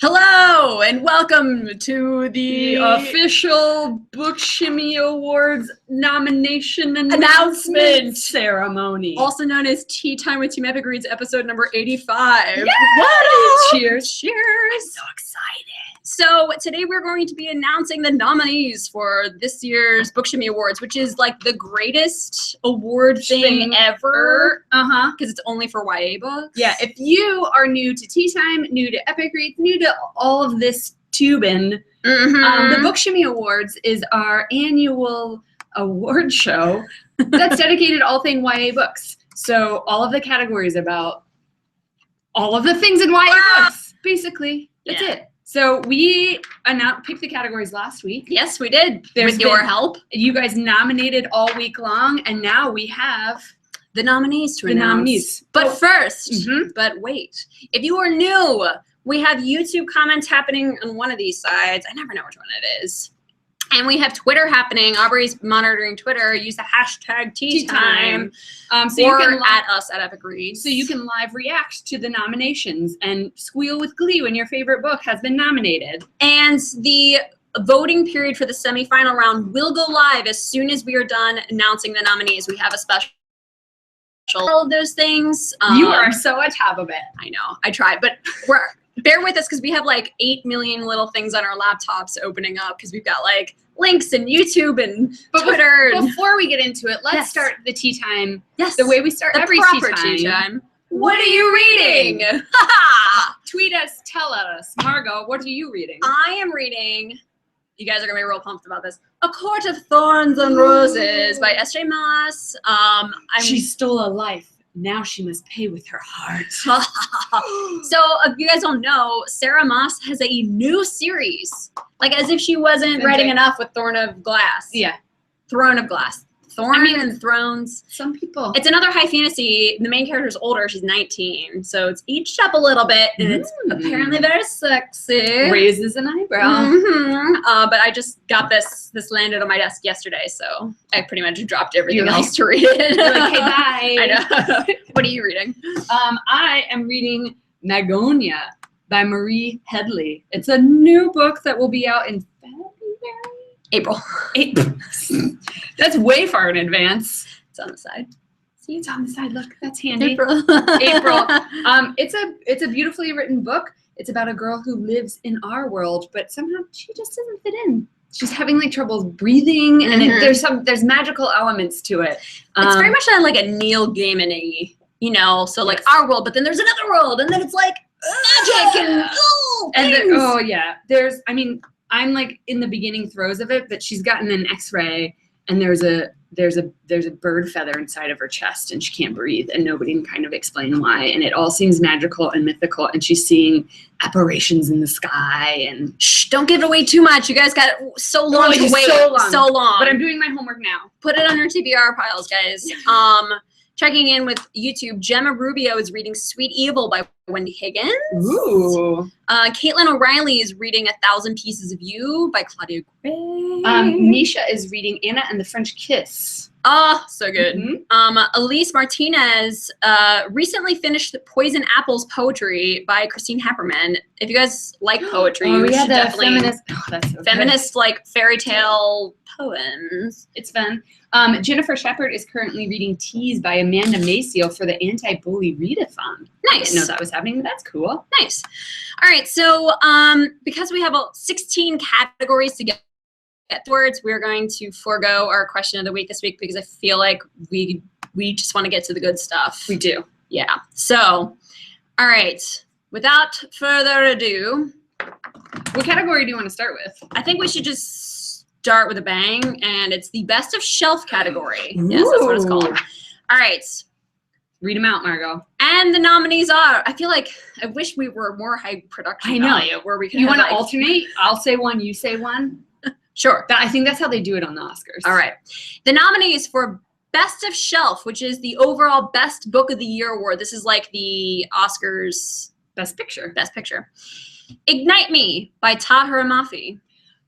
Hello and welcome to the official Book Shimmy Awards nomination announcement ceremony. Also known as Tea Time with Team Epic Reads, episode number 85. Cheers! Cheers! I'm so excited. So today we're going to be announcing the nominees for this year's Book Shimmy Awards, which is like the greatest award thing ever. Because it's only for YA books. Yeah, if you are new to Tea Time, new to Epic Reads, new to all of this tubing, the Book Shimmy Awards is our annual award show that's dedicated to all thing YA books. So all of the categories about all of the things in YA books, basically. That's it. So we picked the categories last week. Yes, we did. With your help. You guys nominated all week long, and now we have the nominees to announce. But first, but wait, if you are new, we have YouTube comments happening on one of these sides. I never know which one it is. And we have Twitter happening. Aubrey's monitoring Twitter. Use the hashtag Tea Time. So you can at us at Epic Reads. So you can live react to the nominations and squeal with glee when your favorite book has been nominated. And the voting period for the semifinal round will go live as soon as we are done announcing the nominees. We have a special all of those things. You are so on top of it. I know. I try, but bear with us because we have like 8 million little things on our laptops opening up because we've got like links and YouTube and Twitter. Before we get into it, let's start the tea time. Yes. The way we start every tea time. What are you reading? Tweet us, tell us. Margot, what are you reading? I am reading, you guys are going to be real pumped about this, A Court of Thorns and Roses by S.J. Maas. She stole a life. Now she must pay with her heart. So if you guys don't know, Sarah Maas has a new series. Like as if she wasn't writing enough with Throne of Glass. Yeah. Throne of Glass. And Thrones. Some people. It's another high fantasy. The main character's older. She's 19. So it's aged up a little bit. And it's apparently very sexy. Raises an eyebrow. But I just got this. This landed on my desk yesterday. So I pretty much dropped everything else to read it. You're like, hey, bye. I know. What are you reading? I am reading Magonia by Marie Headley. It's a new book that will be out in April. That's way far in advance. It's on the side. See, it's on the side. Look, that's handy. April. It's a beautifully written book. It's about a girl who lives in our world, but somehow she just doesn't fit in. She's having like trouble breathing, and there's magical elements to it. It's very much like a Neil Gaiman-y, you know. So like our world, but then there's another world, and then it's like magic and I'm like in the beginning throes of it, but she's gotten an X-ray and there's a bird feather inside of her chest and she can't breathe and nobody can kind of explain why. And it all seems magical and mythical and she's seeing apparitions in the sky and shh, don't give it away too much. You guys got so long to wait. So long. But I'm doing my homework now. Put it on your TBR piles, guys. Checking in with YouTube, Gemma Rubio is reading Sweet Evil by Wendy Higgins. Ooh. Caitlin O'Reilly is reading 1,000 Pieces of You by Claudia Gray. Nisha is reading Anna and the French Kiss. Oh, so good. Elise Martinez recently finished the Poison Apples poetry by Christine Happerman. If you guys like poetry, you should definitely feminist like fairy tale poems. It's fun. Jennifer Shepard is currently reading Tease by Amanda Maceo for the Anti-Bully Readathon. Nice. I didn't know that was happening, but that's cool. Nice. All right, so because we have 16 categories to get towards, we're going to forego our question of the week this week because I feel like we just want to get to the good stuff. We do. Yeah. So, all right, without further ado, what category do you want to start with? I think we should just start with a bang, and it's the best of shelf category. Yes, that's what it's called. All right. Read them out, Margot. And the nominees are, I feel like, I wish we were more high production value where we could You want to alternate? I'll say one, you say one? Sure. I think that's how they do it on the Oscars. All right. The nominees for Best of Shelf, which is the overall Best Book of the Year award. This is like the Oscars Best Picture. Best Picture. Ignite Me by Tahira Mafi.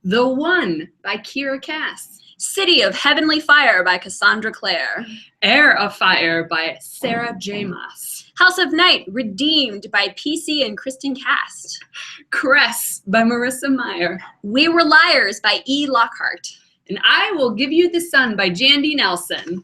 The One by Kira Cass. City of Heavenly Fire by Cassandra Clare. Air of Fire by Sarah J. Maas. House of Night, Redeemed by PC and Kristen Cast. Cress by Marissa Meyer. We Were Liars by E. Lockhart. And I Will Give You the Sun by Jandy Nelson.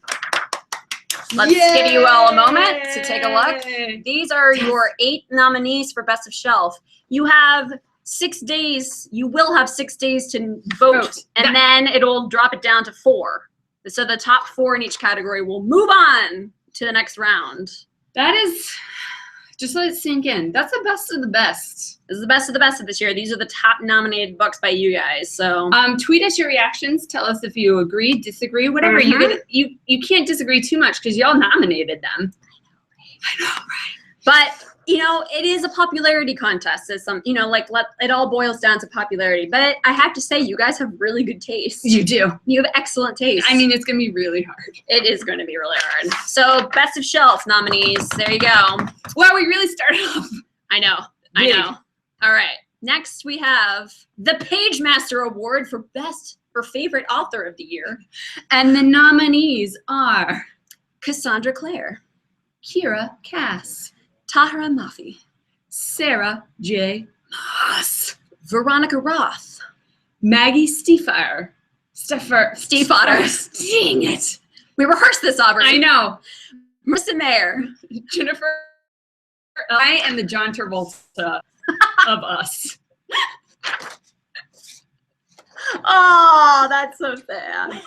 Let's give you all a moment to take a look. These are your 8 nominees for Best of Shelf. You have 6 days. You will have 6 days to vote, and then it'll drop it down to 4. So the top 4 in each category will move on to the next round. That is, just let it sink in. That's the best of the best. This is the best of the best of this year. These are the top nominated books by you guys. So tweet us your reactions. Tell us if you agree, disagree, whatever. You can't disagree too much because y'all nominated them. I know, right? But you know, it is a popularity contest. It's some, you know, like it all boils down to popularity. But I have to say, you guys have really good taste. You do. You have excellent taste. I mean, it's gonna be really hard. It is going to be really hard. So, Best of Shelf nominees. There you go. Well, we really started off. I know. Big. I know. All right. Next, we have the Page Master Award for Best or Favorite Author of the Year. And the nominees are Cassandra Clare, Kira Cass, Tahira Mafi, Sarah J. Moss, Veronica Roth, Maggie Stiefvater. Stiefvater. Dang it. We rehearsed this, Aubrey. I know. Marissa Mayer, Jennifer. I am the John Travolta of us. Oh, that's so sad.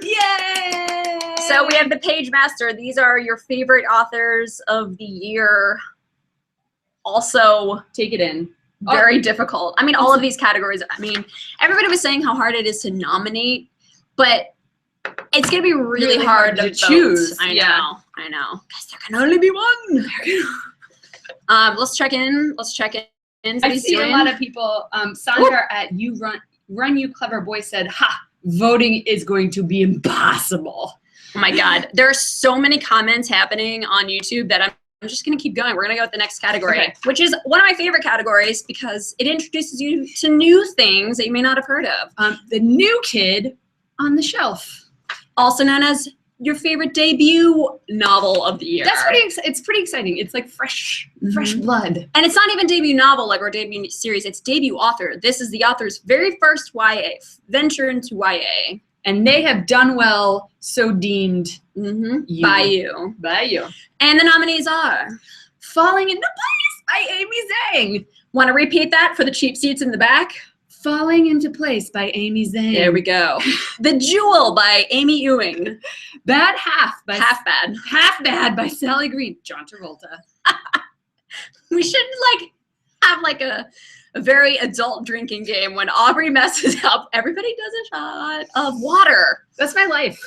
Yay! So we have the Page Master. These are your favorite authors of the year. Also, take it in. Very difficult. I mean, all of these categories, I mean, everybody was saying how hard it is to nominate, but it's going to be really hard to choose. I know. Because there can only be one. Let's check in. I see a lot of people. Sandra at You Run You Clever Boy said, "Ha! Voting is going to be impossible." Oh my God, there are so many comments happening on YouTube that I'm just gonna keep going. We're gonna go with the next category, which is one of my favorite categories because it introduces you to new things that you may not have heard of. The new kid on the shelf, also known as your favorite debut novel of the year. That's it's pretty exciting. It's like fresh blood. And it's not even debut novel like our debut series. It's debut author. This is the author's very first YA venture into YA. And they have done well, so deemed by you. And the nominees are Falling into Place by Amy Zhang. Want to repeat that for the cheap seats in the back? Falling into Place by Amy Zhang. There we go. The Jewel by Amy Ewing. Bad Half by Half Bad. Half Bad by Sally Green. John Travolta. We should have a very adult drinking game. When Aubrey messes up, everybody does a shot of water. That's my life.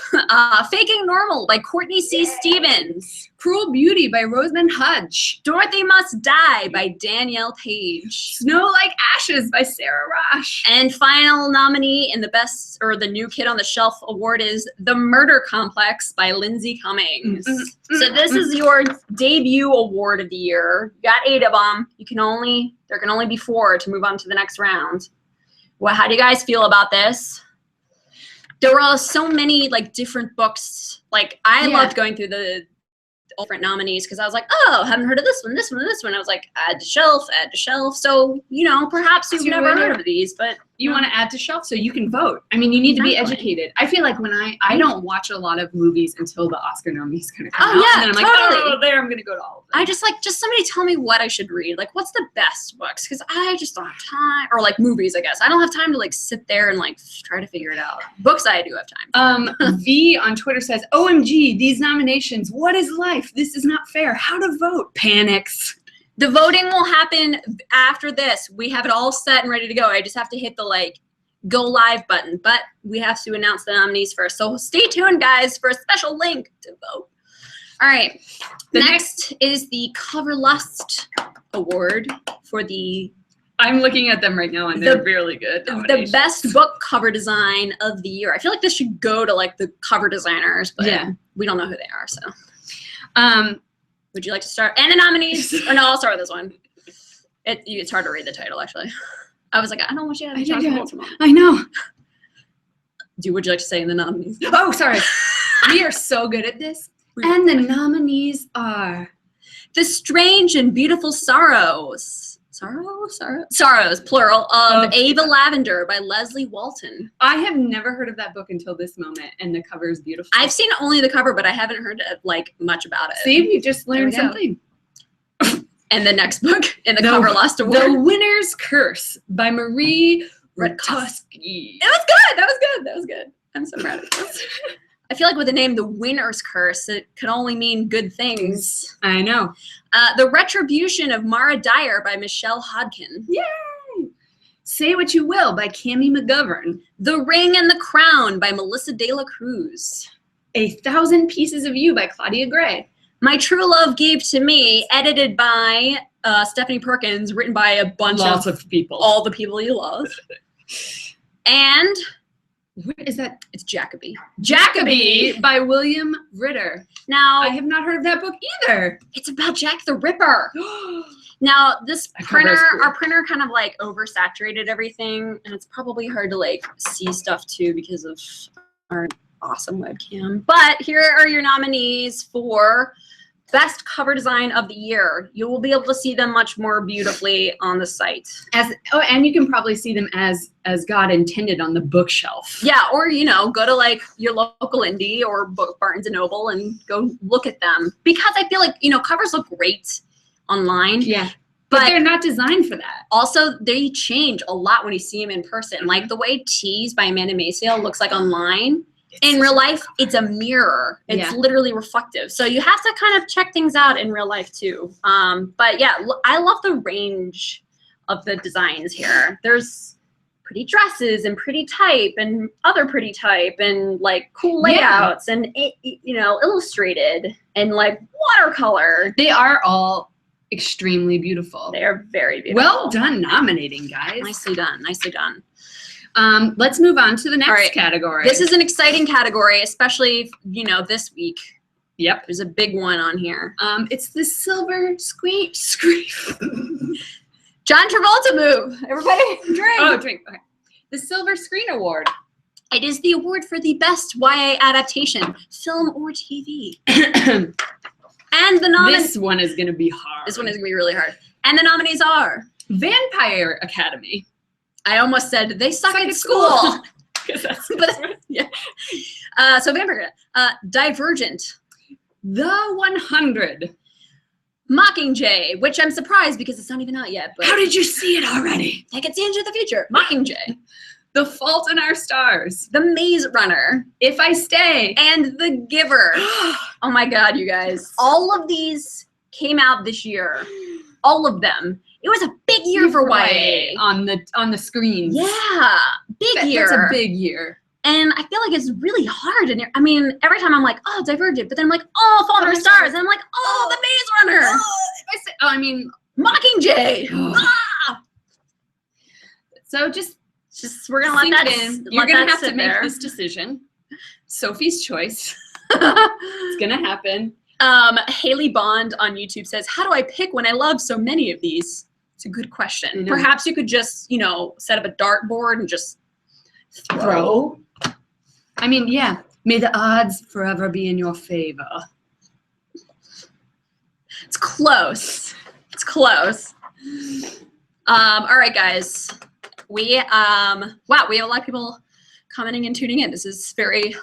Faking Normal by Courtney C. Stevens. Cruel Beauty by Rosamund Hudge. Dorothy Must Die by Danielle Page. Snow Like Ashes by Sarah Rosh. And final nominee in the Best or the New Kid on the Shelf award is The Murder Complex by Lindsay Cummings. So this is your debut award of the year. You got 8 of them. There can only be 4 to move on to the next round. Well, how do you guys feel about this? There were so many different books. I loved going through the different nominees because I was like, oh, haven't heard of this one, this one, and this one. I was like, add to shelf. So, perhaps you've never heard of these, but you want to add to shelf so you can vote. I mean, you need to be educated. I feel like when I don't watch a lot of movies until the Oscar nominees kind of come out. Yeah, and then I'm totally. I'm going to go to all of them. I just somebody tell me what I should read. What's the best books? Because I just don't have time. Or movies, I guess. I don't have time to sit there and try to figure it out. Books, I do have time. V on Twitter says, OMG, these nominations. What is life? This is not fair. How to vote? Panics. The voting will happen after this. We have it all set and ready to go. I just have to hit the go live button, but we have to announce the nominees first. So stay tuned, guys, for a special link to vote. All right. The next is the Cover Lust Award for the... I'm looking at them right now, and they're really good. The best book cover design of the year. I feel like this should go to the cover designers, but we don't know who they are, so... Would you like to start? And the nominees? Or no, I'll start with this one. It's hard to read the title, actually. I was like, I don't want you to have John Travolta. I know. Would you like to say in the nominees? Oh, sorry. We are so good at this. And the nominees are The Strange and Beautiful Sorrows, plural, of Ava Lavender by Leslie Walton. I have never heard of that book until this moment, and the cover is beautiful. I've seen only the cover, but I haven't heard like much about it. See, you just learned something. And the next book in the cover lost award. The Winner's Curse by Marie Ratusky. It was good. That was good. I'm so proud of this. I feel like with the name The Winner's Curse, it could only mean good things. I know. The Retribution of Mara Dyer by Michelle Hodkin. Yay! Say What You Will by Cammie McGovern. The Ring and the Crown by Melissa De La Cruz. 1,000 Pieces of You by Claudia Gray. My True Love Gave to Me, edited by Stephanie Perkins, written by a bunch of people. All the people you love. And what is that? It's Jacoby. Jacoby by William Ritter. Now, I have not heard of that book either. It's about Jack the Ripper. Now, this printer, our printer kind of like oversaturated everything, and it's probably hard to like see stuff too because of our awesome webcam. But here are your nominees for Best Cover Design of the Year. You will be able to see them much more beautifully on the site. And you can probably see them as God intended on the bookshelf. Yeah, or go to like your local indie or Barnes and Noble and go look at them, because I feel like covers look great online. Yeah. But they're not designed for that. Also, they change a lot when you see them in person. Mm-hmm. Like the way Tease by Amanda Maciel looks like online. In real life, it's a mirror. It's literally reflective. So you have to kind of check things out in real life too. But yeah, I love the range of the designs here. There's pretty dresses and pretty type and other pretty type and like cool layouts and illustrated and like watercolor. They are all extremely beautiful. They are very beautiful. Well done nominating, guys. Nicely done. Nicely done. Let's move on to the next category. This is an exciting category, especially, this week. Yep. There's a big one on here. It's the Silver Screen. John Travolta move. Everybody drink. Oh, drink. Okay. The Silver Screen Award. It is the award for the best YA adaptation, film or TV. And the This one is going to be hard. This one is going to be really hard. And the nominees are Vampire Academy. I almost said They Suck at School. So Vampire. Divergent. The 100. Mockingjay, which I'm surprised because it's not even out yet. But how did you see it already? I can see into the future. Mockingjay. The Fault in Our Stars. The Maze Runner. If I Stay. And The Giver. Oh my God, you guys. All of these came out this year. All of them. It was a big year for YA. On the screen. Yeah. Big year. That's a big year. And I feel like it's really hard. And I mean, every time I'm like, oh, Divergent. But then I'm like, oh, Fault in Our Stars. And I'm like, oh, The Maze Runner. Mockingjay. So just we're going to let that in. You're going to have to make this decision. Sophie's choice. It's going to happen. Haley Bond on YouTube says, how do I pick when I love so many of these? It's a good question. Perhaps you could just, set up a dartboard and just throw. I mean, yeah. May the odds forever be in your favor. It's close. It's close. All right, guys. We have a lot of people commenting and tuning in. This is very...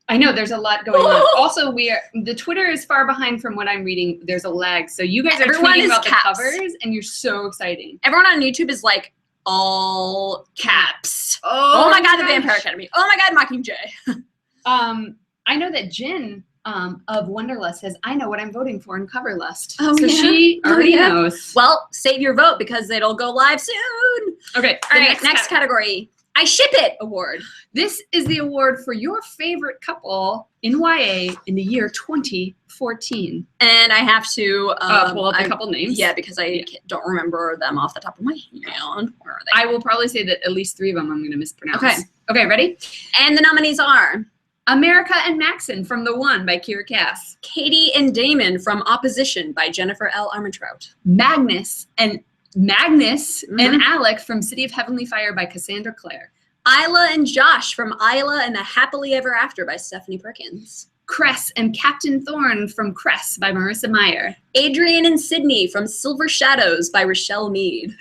I know there's a lot going on. Also, the Twitter is far behind from what I'm reading. There's a lag. So you guys are tweeting about the covers and you're so exciting. Everyone on YouTube is like all caps. Oh my God, the Vampire Academy. Oh my God, Mockingjay. I know that Jen of Wonderlust says, I know what I'm voting for in Coverlust. Oh, so she already knows. Well, save your vote because it'll go live soon. Okay. All right, next category. I Ship It Award. This is the award for your favorite couple in YA in the year 2014. And I have to pull up a couple names. Yeah, because I don't remember them off the top of my head. Where are they? I will probably say that at least 3 of them I'm going to mispronounce. Okay, ready? And the nominees are America and Maxon from The One by Kira Cass. Katie and Damon from Opposition by Jennifer L. Armentrout. Magnus and Alec from City of Heavenly Fire by Cassandra Clare. Isla and Josh from Isla and the Happily Ever After by Stephanie Perkins. Cress and Captain Thorn from Cress by Marissa Meyer. Adrian and Sydney from Silver Shadows by Rochelle Mead.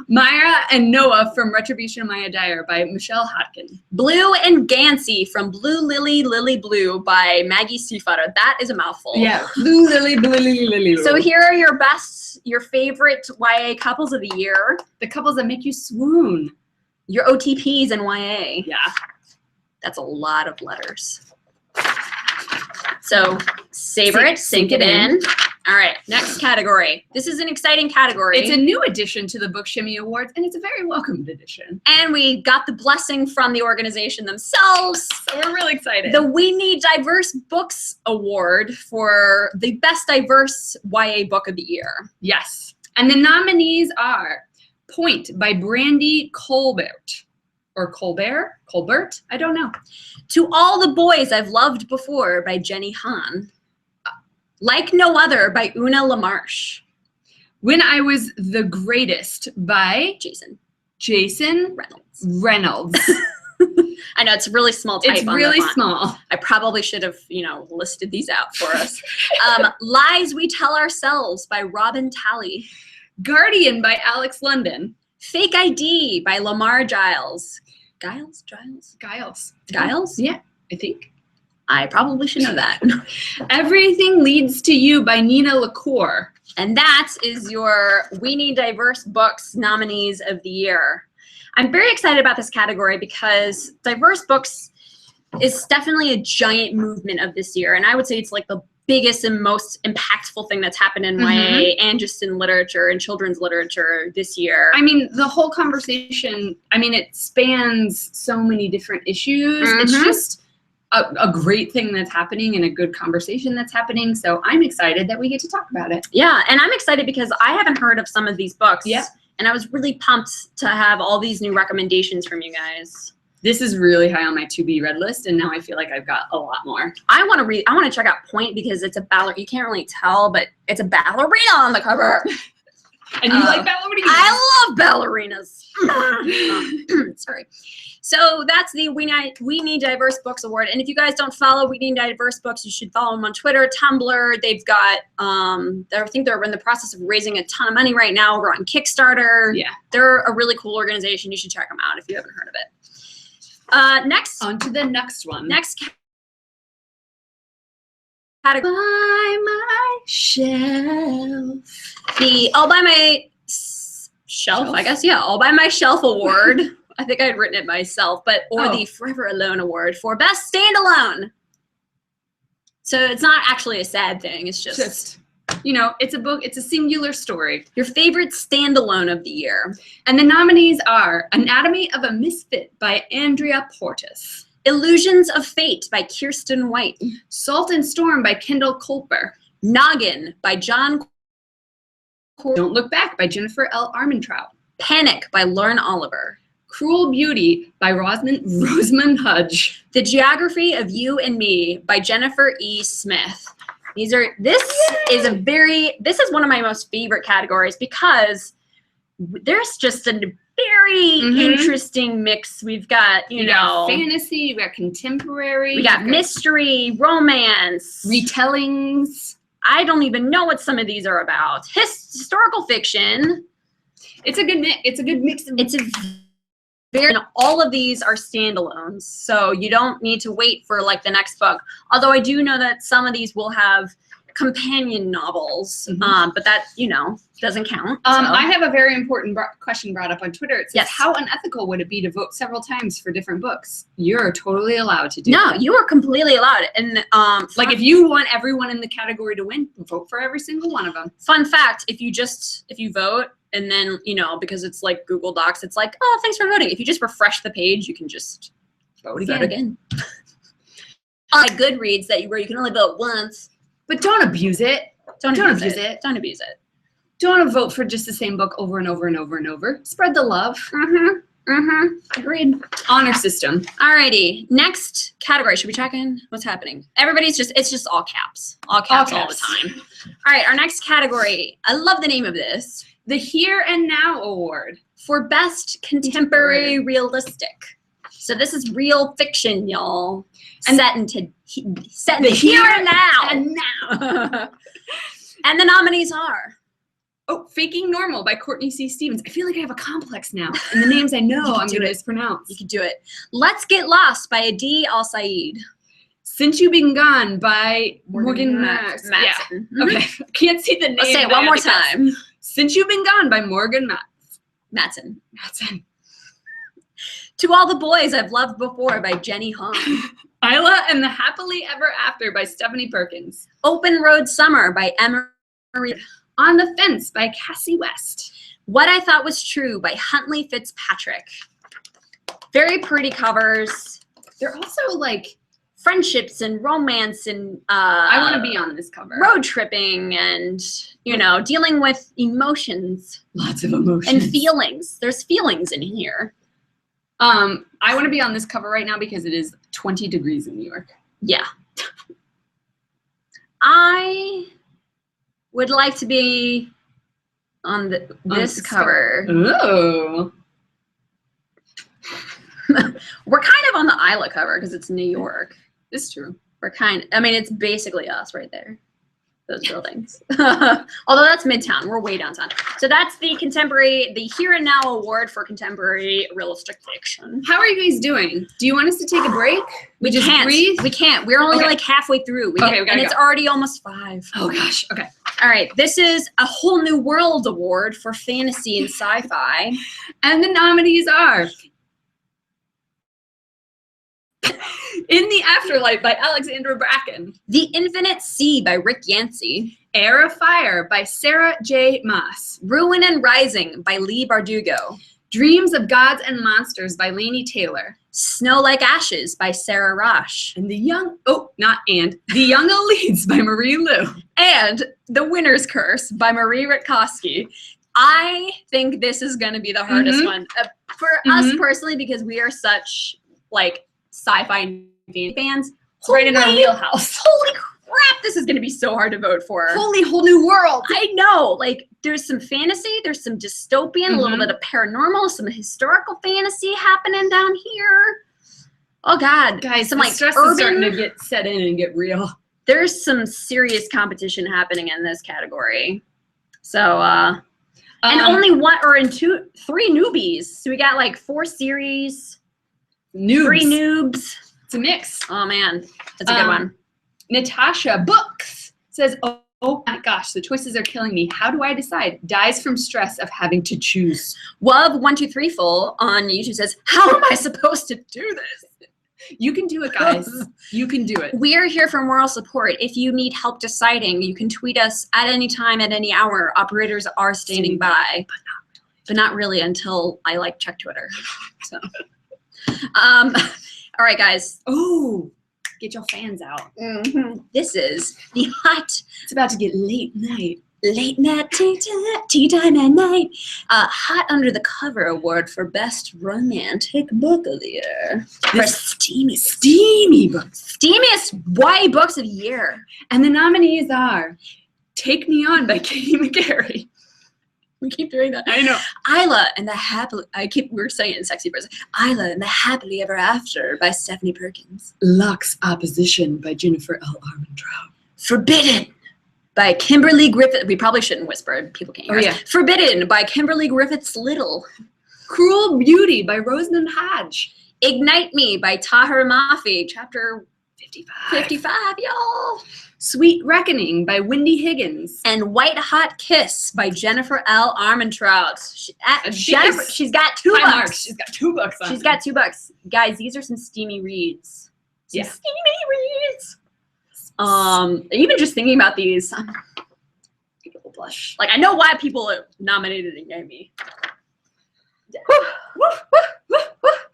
Myra and Noah from Retribution of Maya Dyer by Michelle Hodkin. Blue and Gansey from Blue Lily, Lily Blue by Maggie Seafutter. That is a mouthful. Yeah, Blue Lily, Blue Lily, Lily. So here are your favorite YA couples of the year. The couples that make you swoon. Your OTPs in YA. Yeah. That's a lot of letters. So savor it, sink it in. All right, next category. This is an exciting category. It's a new addition to the Book Shimmy Awards, and it's a very welcomed addition. And we got the blessing from the organization themselves. So we're really excited. The We Need Diverse Books Award for the best diverse YA book of the year. Yes. And the nominees are Point by Brandy Colbert. Or Colbert? I don't know. To All the Boys I've Loved Before by Jenny Han. Like No Other by Una LaMarche. When I Was the Greatest by Jason Reynolds. I know it's really small type. It's on really the font. small. I probably should have, listed these out for us. Lies We Tell Ourselves by Robin Talley. Guardian by Alex London. Fake ID by Lamar Giles. Giles? Giles? Yeah, I think. I probably should know that. Everything Leads to You by Nina LaCour. And that is your We Need Diverse Books nominees of the year. I'm very excited about this category because diverse books is definitely a giant movement of this year. And I would say it's like the biggest and most impactful thing that's happened in YA and just in literature and children's literature this year. I mean, the whole conversation, it spans so many different issues. It's just a great thing that's happening and a good conversation that's happening. So I'm excited that we get to talk about it. Yeah, and I'm excited because I haven't heard of some of these books. Yeah. And I was really pumped to have all these new recommendations from you guys. This is really high on my to-be read list, and now I feel like I've got a lot more. I want to check out Point because it's a ballerina. You can't really tell, but it's a ballerina on the cover. And you like ballerinas? I love ballerinas. Sorry. So that's the We Need Diverse Books Award. And if you guys don't follow We Need Diverse Books, you should follow them on Twitter, Tumblr. They've got, I think they're in the process of raising a ton of money right now over on Kickstarter. Yeah. They're a really cool organization. You should check them out if you haven't heard of it. Next. On to the next one. Next category. By my shelf. The All By My Shelf, I guess. Yeah, All By My Shelf Award. I think I had written it myself, or the Forever Alone Award for Best Standalone. So it's not actually a sad thing. It's just it's a book. It's a singular story. Your favorite standalone of the year. And the nominees are Anatomy of a Misfit by Andrea Portis. Illusions of Fate by Kirsten White. Salt and Storm by Kendall Culper. Noggin by John Don't Look Back by Jennifer L. Armentrout. Panic by Lauren Oliver. Cruel Beauty by Rosamund Hudge. The Geography of You and Me by Jennifer E. Smith. This is one of my most favorite categories because there's just a very interesting mix. We've got, fantasy, we've got contemporary, we got mystery, romance, retellings. I don't even know what some of these are about. Historical fiction. It's a good mix. And all of these are standalones, so you don't need to wait for the next book. Although I do know that some of these will have companion novels, but that doesn't count. I have a very important question brought up on Twitter. It says, yes. How unethical would it be to vote several times for different books? You're totally allowed to do that. No, you are completely allowed. And if you want everyone in the category to win, vote for every single one of them. Fun fact: if you vote. And then, because it's like Google Docs, it's like, oh, thanks for voting. If you just refresh the page, you can just vote again. On Goodreads, where you can only vote once. But don't abuse it. Don't abuse it. Don't abuse it. Don't want to vote for just the same book over and over and over and over. Spread the love. Agreed. Honor system. Alrighty. Next category. Should we check in? What's happening? It's just all caps. All caps all the time. All right. Our next category. I love the name of this. The Here and Now Award for Best Contemporary Realistic. So this is real fiction, y'all. And set in the here here and now. And now. And the nominees are Oh, Faking Normal by Courtney C. Stevens. I feel like I have a complex now. And the names I know I'm going to mispronounce. You can do it. Let's Get Lost by Adi Al-Said. Since You've Been Gone by Morgan Matson. Yeah. Mhm. Okay. Can't see the name. Let's say it one more time. Since You've Been Gone by Morgan Matson. Matson. To All the Boys I've Loved Before by Jenny Han. Isla and the Happily Ever After by Stephanie Perkins. Open Road Summer by Emery. On the Fence by Cassie West. What I Thought Was True by Huntley Fitzpatrick. Very pretty covers. They're also like, Friendships and romance and I want to be on this cover. road tripping and, you know, dealing with emotions Lots of emotions. and feelings. There's feelings in here. I want to be on this cover right now because it is 20 degrees in New York. Yeah. I would like to be on this cover. Oh. We're kind of on the Isla cover because it's New York. It's true. I mean, it's basically us right there. Those buildings. Although that's Midtown. We're way downtown. So that's the Here and Now Award for Contemporary Realistic Fiction. How are you guys doing? Do you want us to take a break? We just can't. breathe? We can't. We're only Okay. like halfway through. Okay, we gotta and it's go. already almost 5. Oh gosh. Okay. All right. This is a Whole New World Award for fantasy and sci-fi. And the nominees are In the Afterlife by Alexandra Bracken. The Infinite Sea by Rick Yancey. Air of Fire by Sarah J. Maas. Ruin and Rising by Lee Bardugo. Dreams of Gods and Monsters by Lainey Taylor. Snow Like Ashes by Sarah Rosh. And The Young Elites by Marie Lu. And The Winner's Curse by Marie Rutkowski. I think this is going to be the hardest one for us personally because we are such like sci-fi fans. It's right in our wheelhouse. Holy crap, this is going to be so hard to vote for. Holy whole new world. I know, like there's some fantasy, there's some dystopian, a little bit of paranormal, some historical fantasy happening down here. Oh God, Guys, some the like stress is urban. starting to get set in and get real. There's some serious competition happening in this category. So, and only 3 newbies. So we got like 4 series, Noobs. 3 noobs. It's a mix. Oh man, that's a good one. Natasha Books says, oh my gosh, the choices are killing me. How do I decide? Dies from stress of having to choose. Wub123 Full on YouTube says, how am I supposed to do this? You can do it, guys. You can do it. We are here for moral support. If you need help deciding, you can tweet us at any time, at any hour. Operators are standing by. But not really until I like check Twitter. So, all right, guys. Oh, get your fans out. This is the hot It's about to get late night. late night tea time at night. Hot Under the Cover Award for Best Romantic Book of the Year. For Steamy books. steamiest YA books of the year. And the nominees are Take Me On by Katie McGarry. We keep doing that. I know. Isla and the Happily, we're saying it in sexy person. Isla and the Happily Ever After by Stephanie Perkins. Lux Opposition by Jennifer L. Armentrout. Forbidden by Kimberly Griffith. We probably shouldn't whisper. People can't hear us. Yeah. Forbidden by Kimberly Griffiths Little. Cruel Beauty by Rosamund Hodge. Ignite Me by Tahir Mafi. Chapter 55, y'all. Sweet Reckoning by Wendy Higgins. And White Hot Kiss by Jennifer L. Armentrout. She's got 2 High marks. bucks. She's got 2 books on She's her. got 2 bucks. Guys, these are some steamy reads. Some Yeah. steamy reads. Even just thinking about these, people will blush. Like I know why people nominated Ignite Me.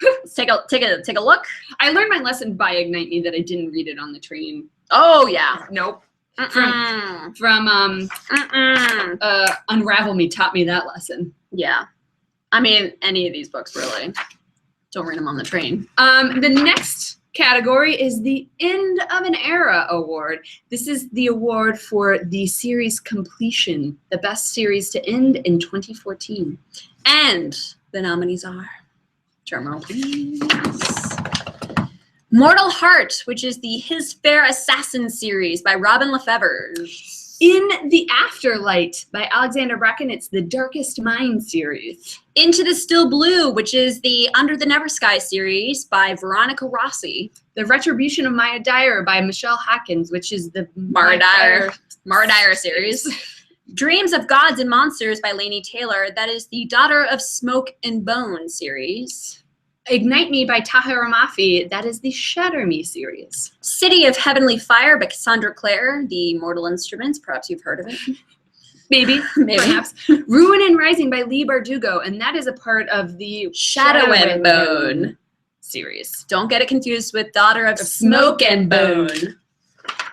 Let's take a look. I learned my lesson by Ignite Me that I didn't read it on the train. Oh yeah. Nope. Mm-mm. From Mm-mm. Unravel Me taught me that lesson. Yeah. I mean, any of these books really. Don't read them on the train. The next category is the End of an Era Award. This is the award for the series completion, the best series to end in 2014. And the nominees are Drumroll, please. Mortal Heart, which is the His Fair Assassin series by Robin Lefevre. In the Afterlight by Alexander Bracken, it's the Darkest Mind series. Into the Still Blue, which is the Under the Never Sky series by Veronica Rossi. The Retribution of Maya Dyer by Michelle Hawkins, which is the Mara Dyer series. Dreams of Gods and Monsters by Laini Taylor. That is the Daughter of Smoke and Bone series. Ignite Me by Tahira Mafi. That is the Shatter Me series. City of Heavenly Fire by Cassandra Clare. The Mortal Instruments. Perhaps you've heard of it. Maybe. Perhaps. Ruin and Rising by Leigh Bardugo. And that is a part of the Shadow and Bone series. Don't get it confused with Daughter of Smoke and Bone.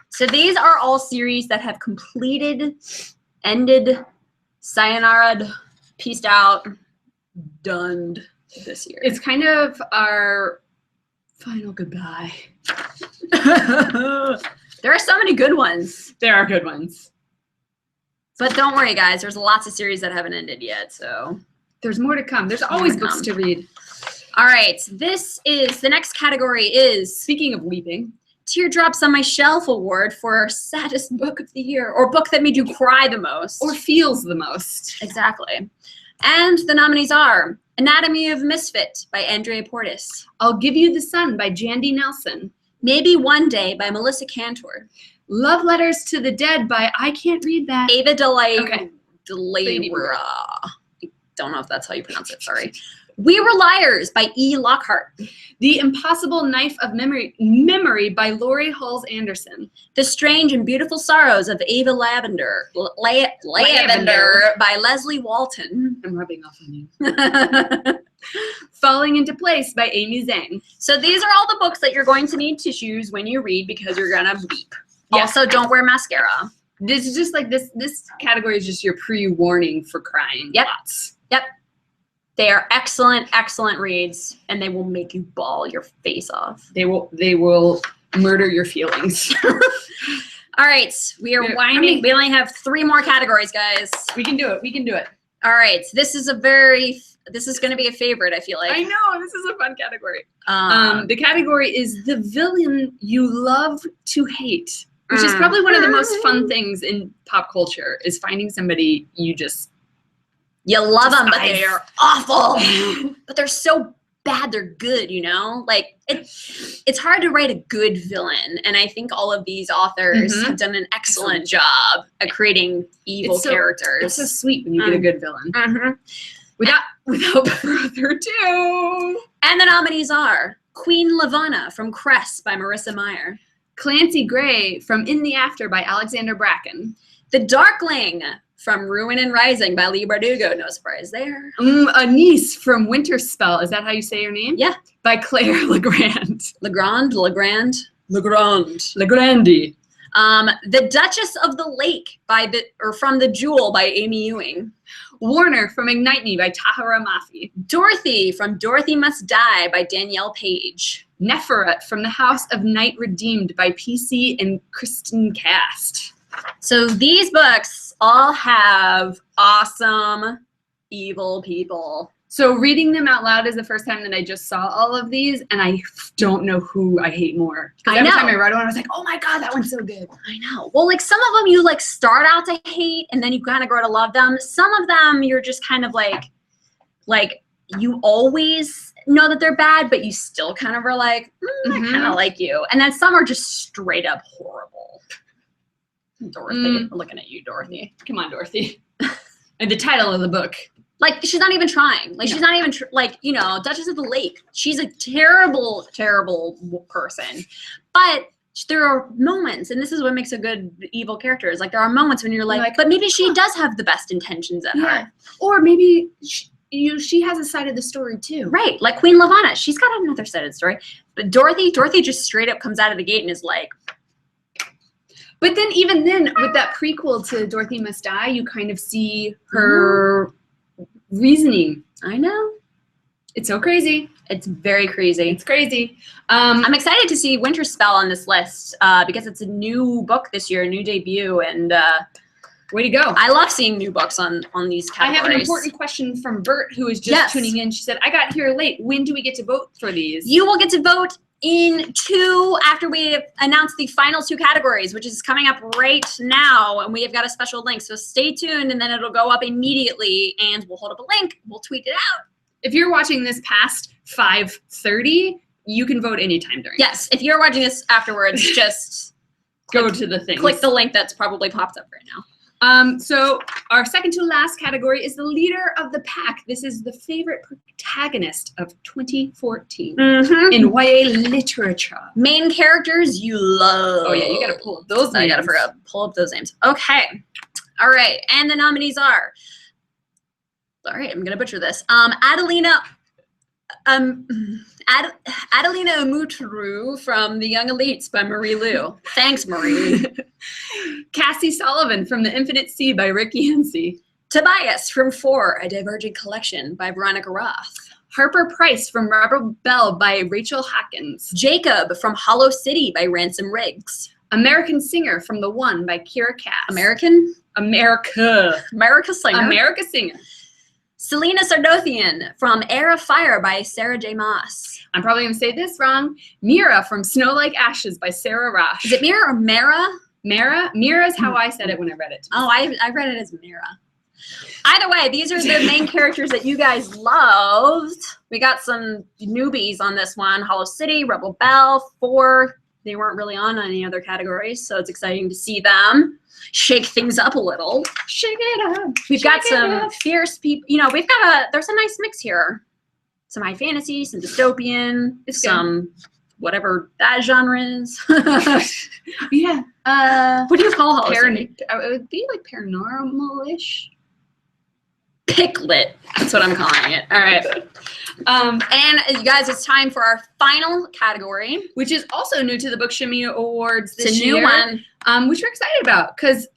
So these are all series that have completed, ended, sayonara'd, peaced out, done this year. It's kind of our final goodbye. There are so many good ones. There are good ones. But don't worry, guys. There's lots of series that haven't ended yet, so. There's more to come. There's always books to read. All right. The next category is, speaking of weeping, Teardrops on My Shelf Award for Saddest Book of the Year, or book that made you cry the most. Or feels the most. Exactly. And the nominees are Anatomy of Misfit by Andrea Portis. I'll Give You the Sun by Jandy Nelson. Maybe One Day by Melissa Cantor. Love Letters to the Dead by, I can't read that. Ava DeLay. Okay. I don't know if that's how you pronounce it, sorry. We Were Liars by E. Lockhart. The Impossible Knife of Memory by Lori Hulse Anderson. The Strange and Beautiful Sorrows of Ava Lavender. Lavender by Leslie Walton. I'm rubbing off on you. Falling Into Place by Amy Zhang. So these are all the books that you're going to need tissues when you read because you're going to weep. Yeah. Also, don't wear mascara. This is just like this category is just your pre-warning for crying. Yep. Lots. Yep. They are excellent, excellent reads, and they will make you bawl your face off. They will murder your feelings. All right, we are winding. We only have 3 more categories, guys. We can do it. We can do it. All right, this is going to be a favorite, I feel like. I know, this is a fun category. The category is the villain you love to hate, which is probably one of the most fun things in pop culture, is finding somebody you just... You love them, but they're awful. But they're so bad, they're good, you know? Like, it's hard to write a good villain, and I think all of these authors have done an excellent job at creating evil characters. It's so sweet when you get a good villain. Without further ado. And the nominees are Queen Lavanna from Cress by Marissa Meyer. Clancy Gray from In the After by Alexander Bracken. The Darkling from Ruin and Rising by Leigh Bardugo. No surprise there. A Niece from Winter Spell. Is that how you say your name? Yeah. By Claire Legrand. Legrandi. The Duchess of the Lake from The Jewel by Amy Ewing. Warner from Ignite Me by Tahira Mafi. Dorothy from Dorothy Must Die by Danielle Page. Neferet from The House of Night Redeemed by PC and Kristen Cast. So these books all have awesome evil people. So reading them out loud is the first time that I just saw all of these, and I don't know who I hate more. Because every time I read one, I was like, oh my God, that one's so good. I know. Well, like some of them you like start out to hate, and then you kind of grow to love them. Some of them you're just kind of like you always know that they're bad, but you still kind of are like, I kind of like you. And then some are just straight up horrible. Dorothy, I'm looking at you, Dorothy. Come on, Dorothy. And the title of the book. Like, she's not even trying. Like, she's not even, Duchess of the Lake. She's a terrible, terrible person. But there are moments, and this is what makes a good evil character, is like, there are moments when you're like but maybe she does have the best intentions at heart. Or maybe she has a side of the story, too. Right. Like Queen Lavanna. She's got another side of the story. But Dorothy just straight up comes out of the gate and is like... But then, even then, with that prequel to Dorothy Must Die, you kind of see her... reasoning. I know. It's so crazy. It's very crazy. It's crazy. I'm excited to see Winter Spell on this list because it's a new book this year, a new debut, and Way to go. I love seeing new books on these categories. I have an important question from Bert, who is just tuning in. She said, I got here late. When do we get to vote for these? You will get to vote after we announce the final 2 categories, which is coming up right now, and we have got a special link. So stay tuned, and then it'll go up immediately, and we'll hold up a link. We'll tweet it out. If you're watching this past 5:30, you can vote anytime during. Yes, if you're watching this afterwards, just go to the thing. Click the link that's probably popped up right now. So our second to last category is the leader of the pack. This is the favorite protagonist of 2014 in YA literature. Main characters you love. Oh yeah, you gotta pull up those names. I gotta pull up those names. Okay. All right, and the nominees are, all right, I'm gonna butcher this. Adelina Umutru from The Young Elites by Marie Lu. Thanks, Marie. Cassie Sullivan from The Infinite Sea by Rick Yancey. Tobias from 4, A Divergent Collection by Veronica Roth. Harper Price from Rebel Bell by Rachel Hawkins. Jacob from Hollow City by Ransom Riggs. American Singer from The One by Kira Cass. America Singer. America Singer. Selena Sardothian from Air of Fire by Sarah J. Maas. I'm probably going to say this wrong. Mira from Snow Like Ashes by Sarah Rosh. Is it Mira or Mara? Mira? Mira is how I said it when I read it. Oh, I read it as Mira. Either way, these are the main characters that you guys loved. We got some newbies on this one. Hollow City, Rebel Bell, 4. They weren't really on any other categories, so it's exciting to see them shake things up a little. Shake it up. We've got some fierce people. You know, there's a nice mix here. Some high fantasy, some dystopian, some whatever that genre is. Yeah. What do you call Hollow City? It would be like paranormal-ish. Piclet. That's what I'm calling it. All right. And you guys, it's time for our final category, which is also new to the Book Shimmy Awards this year. It's a new one. Which we're excited about, because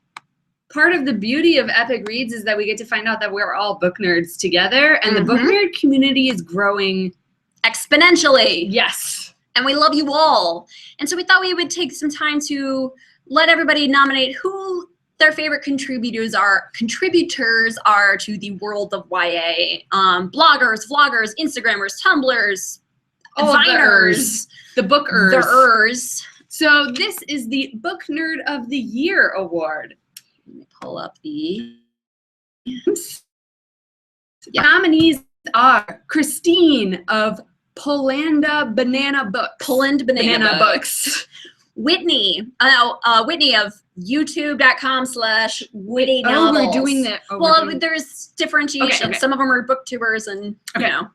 part of the beauty of Epic Reads is that we get to find out that we're all book nerds together, and the book nerd community is growing exponentially. Yes. And we love you all. And so we thought we would take some time to let everybody nominate who their favorite contributors are to the world of YA. Bloggers, vloggers, Instagrammers, Tumblers, Viners, the bookers. The ers. So this is the Book Nerd of the Year award. Let me pull up the nominees are Christine of Polanda Banana Books. Poland Banana Books. Whitney of youtube.com/Whitty novels. Oh, we're doing that. There's differentiation. Okay. Some of them are booktubers and, you know.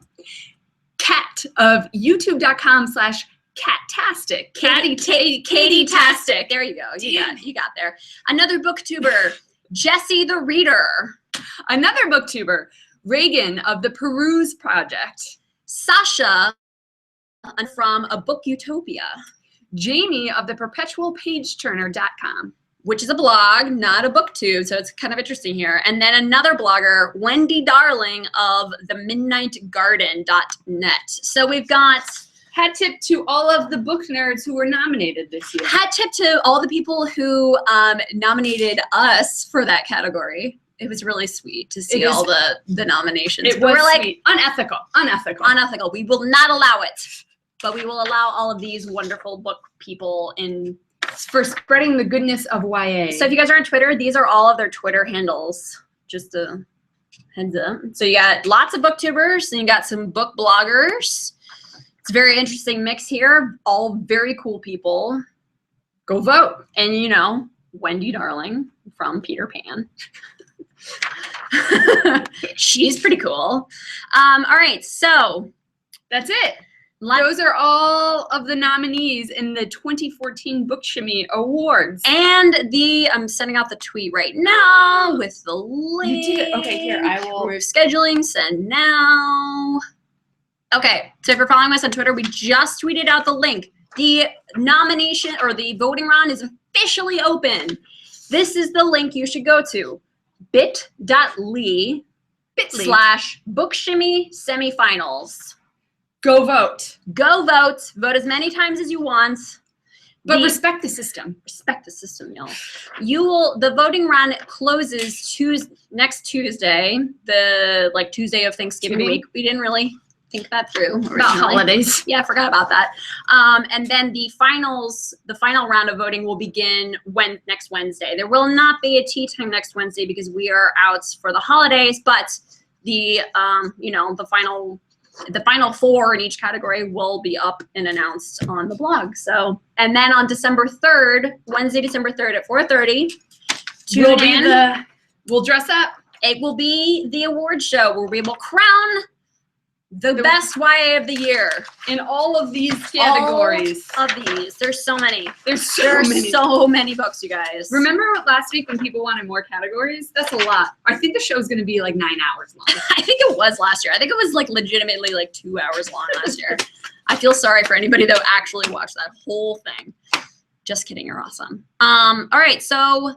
Kat of youtube.com/Catastic. Katie-tastic. There you go. You got there. Another booktuber, Jessie the Reader. Another booktuber, Reagan of the Peruse Project. Sasha from A Book Utopia. Jamie of the perpetualpageturner.com, which is a blog, not a booktube, so it's kind of interesting here. And then another blogger, Wendy Darling of themidnightgarden.net. So we've got hat tip to all of the book nerds who were nominated this year. Hat tip to all the people who nominated us for that category. It was really sweet to see all the nominations. It was sweet. Unethical. We will not allow it. But we will allow all of these wonderful book people in for spreading the goodness of YA. So if you guys are on Twitter, these are all of their Twitter handles. Just a heads up. So you got lots of booktubers, and you got some book bloggers. It's a very interesting mix here. All very cool people. Go vote. And you know, Wendy Darling from Peter Pan. She's pretty cool. All right, so that's it. Those are all of the nominees in the 2014 Book Shimmy Awards. And I'm sending out the tweet right now with the link. You did? Okay, here, I will. Remove scheduling, send now. Okay, so if you're following us on Twitter, we just tweeted out the link. The nomination or the voting round is officially open. This is the link you should go to. bit.ly/bookshimmy semifinals. Go vote. Go vote. Vote as many times as you want. But respect the system. Respect the system, y'all. The voting run closes next Tuesday, the Tuesday of Thanksgiving week. We didn't really think that through. About holidays. Yeah, I forgot about that. And then the final round of voting will begin next Wednesday. There will not be a tea time next Wednesday because we are out for the holidays, but the final 4 in each category will be up and announced on the blog. So, and then on December 3rd, Wednesday, December 3rd at 4:30, we'll dress up. It will be the award show where we will crown the best YA of the year in all of these categories. All of these. There's so many. There's so many books, you guys. Remember last week when people wanted more categories? That's a lot. I think the show's going to be like 9 hours long. I think it was last year. I think it was legitimately 2 hours long last year. I feel sorry for anybody that actually watched that whole thing. Just kidding, you're awesome. All right, so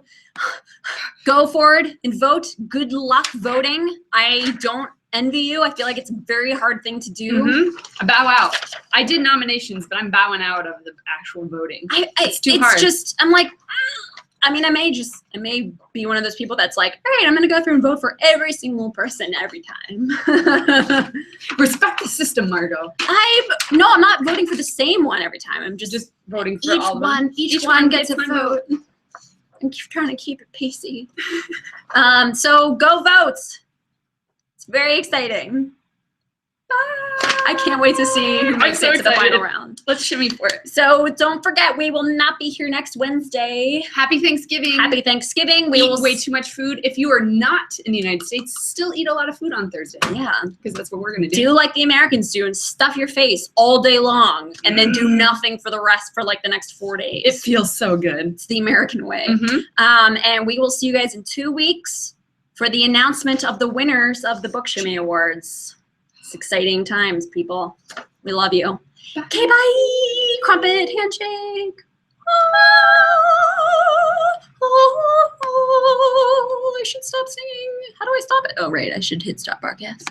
go forward and vote. Good luck voting. I don't envy you. I feel like it's a very hard thing to do. I bow out. I did nominations, but I'm bowing out of the actual voting. It's too hard. I'm like, I may be one of those people that's like, all right, I'm going to go through and vote for every single person every time. Respect the system, Margot. I'm not voting for the same one every time. I'm just voting for all of them. Each one gets a vote. I'm trying to keep it pacey. So go vote. It's very exciting. I can't wait to see who makes it to the final round. Let's shimmy for it. So don't forget, we will not be here next Wednesday. Happy Thanksgiving. Happy Thanksgiving. We eat way too much food. If you are not in the United States, still eat a lot of food on Thursday. Yeah. Because that's what we're going to do. Do like the Americans do and stuff your face all day long and then do nothing for the next 4 days. It feels so good. It's the American way. And we will see you guys in 2 weeks for the announcement of the winners of the Book Shimmy Awards. It's exciting times, people. We love you. Okay, bye. Crumpet handshake. I should stop singing. How do I stop it? Oh, right. I should hit stop broadcast.